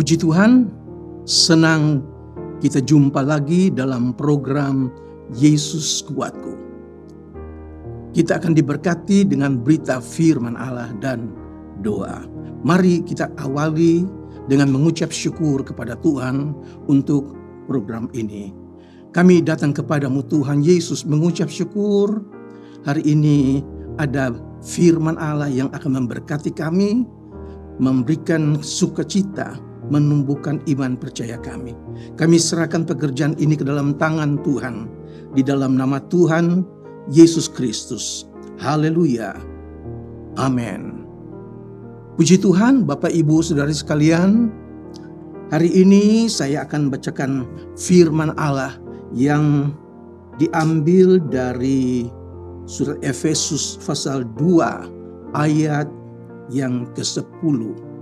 Puji Tuhan, senang kita jumpa lagi dalam program Yesus Kuatku. Kita akan diberkati dengan berita firman Allah dan doa. Mari kita awali dengan mengucap syukur kepada Tuhan untuk program ini. Kami datang kepadamu Tuhan Yesus mengucap syukur. Hari ini ada firman Allah yang akan memberkati kami, memberikan sukacita, menumbuhkan iman percaya kami. Kami serahkan pekerjaan ini ke dalam tangan Tuhan. Di dalam nama Tuhan Yesus Kristus. Haleluya. Amin. Puji Tuhan, Bapak Ibu Saudari sekalian. Hari ini saya akan bacakan firman Allah yang diambil dari surat Efesus pasal 2 ayat yang ke-10.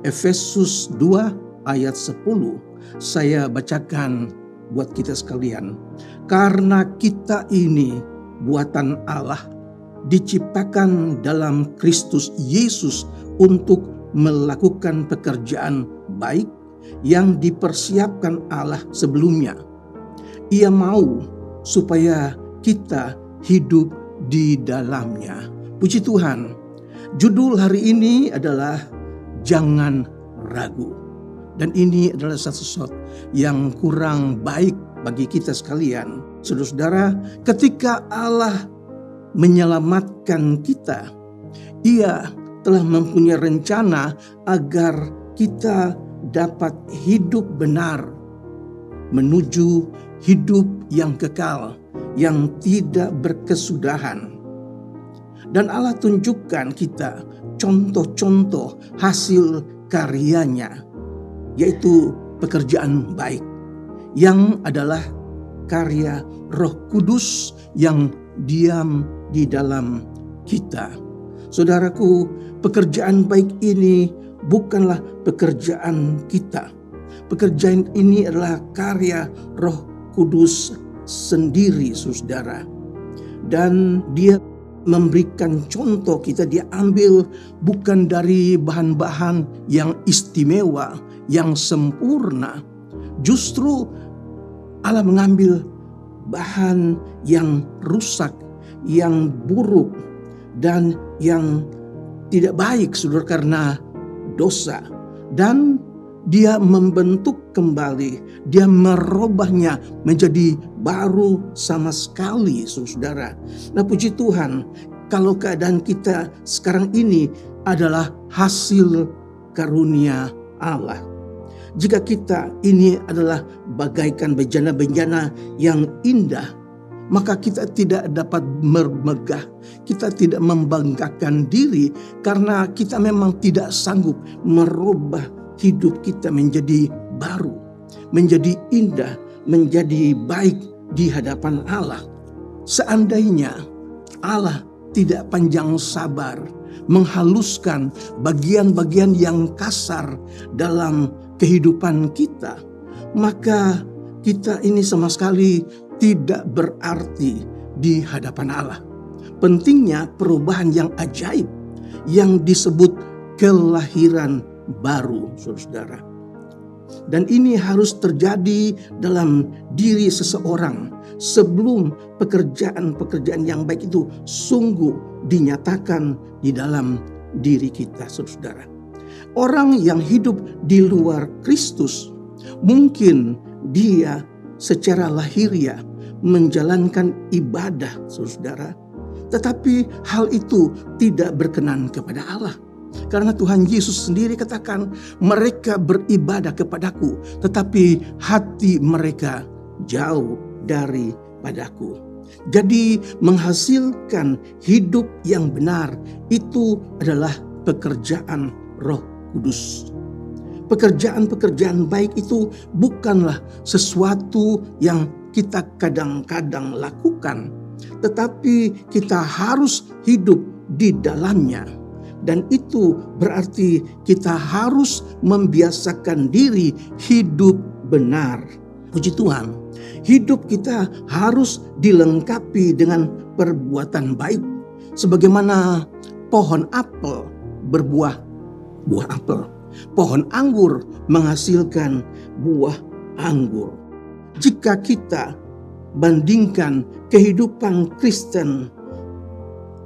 Efesus 2 ayat 10 saya bacakan buat kita sekalian. Karena kita ini buatan Allah, diciptakan dalam Kristus Yesus untuk melakukan pekerjaan baik yang dipersiapkan Allah sebelumnya. Ia mau supaya kita hidup di dalamnya. Puji Tuhan. Judul hari ini adalah Jangan ragu. Dan ini adalah sesuatu yang kurang baik bagi kita sekalian. Saudara-saudara, ketika Allah menyelamatkan kita, Ia telah mempunyai rencana agar kita dapat hidup benar, menuju hidup yang kekal, yang tidak berkesudahan. Dan Allah tunjukkan kita contoh-contoh hasil karyanya, yaitu pekerjaan baik, yang adalah karya Roh Kudus yang diam di dalam kita. Saudaraku, pekerjaan baik ini bukanlah pekerjaan kita. Pekerjaan ini adalah karya Roh Kudus sendiri, saudara. Dan Dia memberikan contoh kita, Dia ambil bukan dari bahan-bahan yang istimewa, yang sempurna. Justru Allah mengambil bahan yang rusak, yang buruk, dan yang tidak baik, saudara, karena dosa. Dan Dia membentuk kembali, Dia merubahnya menjadi baru sama sekali, saudara. Nah, puji Tuhan, kalau keadaan kita sekarang ini adalah hasil karunia Allah. Jika kita ini adalah bagaikan bejana-bejana yang indah, maka kita tidak dapat bermegah, kita tidak membanggakan diri karena kita memang tidak sanggup merubah hidup kita menjadi baru, menjadi indah, menjadi baik di hadapan Allah. Seandainya Allah tidak panjang sabar menghaluskan bagian-bagian yang kasar dalam kehidupan kita, maka kita ini sama sekali tidak berarti di hadapan Allah. Pentingnya perubahan yang ajaib yang disebut kelahiran baru, saudara. Dan ini harus terjadi dalam diri seseorang sebelum pekerjaan-pekerjaan yang baik itu sungguh dinyatakan di dalam diri kita, saudara. Orang yang hidup di luar Kristus, mungkin dia secara lahiriah menjalankan ibadah, saudara. Tetapi hal itu tidak berkenan kepada Allah. Karena Tuhan Yesus sendiri katakan, mereka beribadah kepadaku, tetapi hati mereka jauh daripadaku. Jadi menghasilkan hidup yang benar itu adalah pekerjaan Roh Kudus. Pekerjaan-pekerjaan baik itu bukanlah sesuatu yang kita kadang-kadang lakukan, tetapi kita harus hidup di dalamnya. Dan itu berarti kita harus membiasakan diri hidup benar. Puji Tuhan, hidup kita harus dilengkapi dengan perbuatan baik. Sebagaimana pohon apel berbuah apel. Pohon anggur menghasilkan buah anggur. Jika kita bandingkan kehidupan Kristen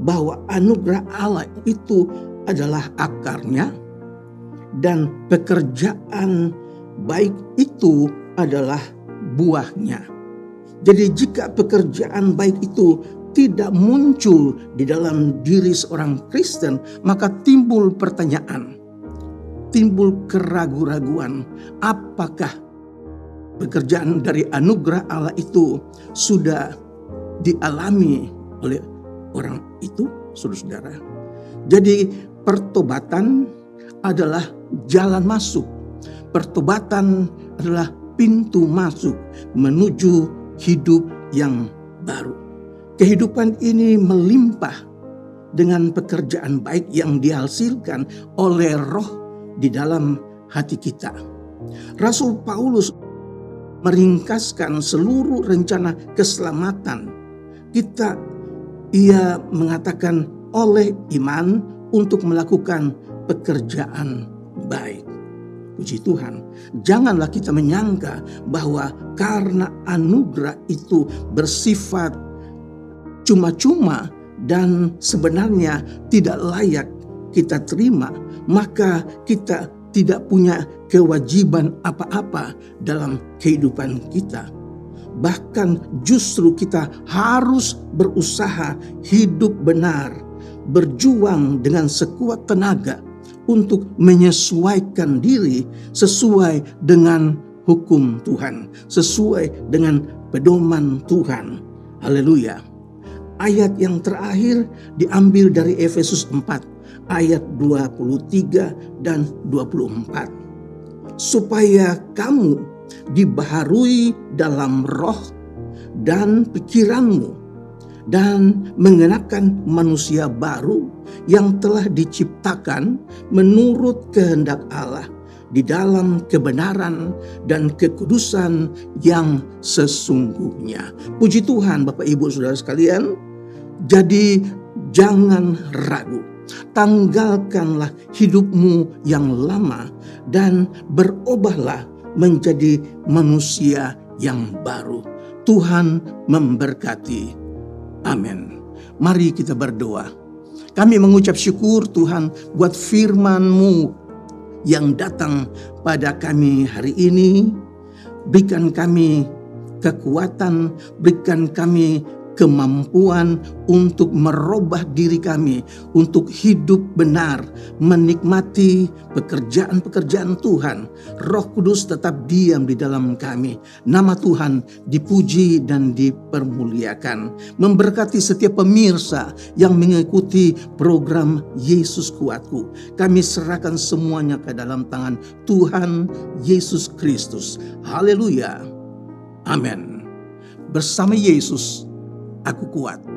bahwa anugerah Allah itu adalah akarnya dan pekerjaan baik itu adalah buahnya. Jadi jika pekerjaan baik itu tidak muncul di dalam diri seorang Kristen, maka timbul pertanyaan, timbul keraguan-raguan, apakah pekerjaan dari anugerah Allah itu sudah dialami oleh orang itu, saudara-saudara. Jadi pertobatan adalah jalan masuk. Pertobatan adalah pintu masuk menuju hidup yang baru. Kehidupan ini melimpah dengan pekerjaan baik yang dihasilkan oleh Roh di dalam hati kita. Rasul Paulus meringkaskan seluruh rencana keselamatan kita. Ia mengatakan oleh iman untuk melakukan pekerjaan baik. Puji Tuhan, janganlah kita menyangka bahwa karena anugerah itu bersifat cuma-cuma dan sebenarnya tidak layak kita terima, maka kita tidak punya kewajiban apa-apa dalam kehidupan kita. Bahkan justru kita harus berusaha hidup benar, berjuang dengan sekuat tenaga untuk menyesuaikan diri sesuai dengan hukum Tuhan, sesuai dengan pedoman Tuhan. Haleluya. Ayat yang terakhir diambil dari Efesus 4 ayat 23 dan 24. Supaya kamu dibaharui dalam roh dan pikiranmu dan mengenakan manusia baru yang telah diciptakan menurut kehendak Allah di dalam kebenaran dan kekudusan yang sesungguhnya. Puji Tuhan, Bapak Ibu Saudara sekalian. Jadi jangan ragu. Tanggalkanlah hidupmu yang lama dan berubahlah menjadi manusia yang baru. Tuhan memberkati. Amin. Mari kita berdoa. Kami mengucap syukur Tuhan buat firman-Mu yang datang pada kami hari ini. Berikan kami kekuatan, berikan kami kemampuan untuk merubah diri kami, untuk hidup benar, menikmati pekerjaan-pekerjaan Tuhan. Roh Kudus tetap diam di dalam kami. Nama Tuhan dipuji dan dipermuliakan. Memberkati setiap pemirsa yang mengikuti program Yesus Kuatku. Kami serahkan semuanya ke dalam tangan Tuhan Yesus Kristus. Haleluya. Amin. Bersama Yesus, aku kuat.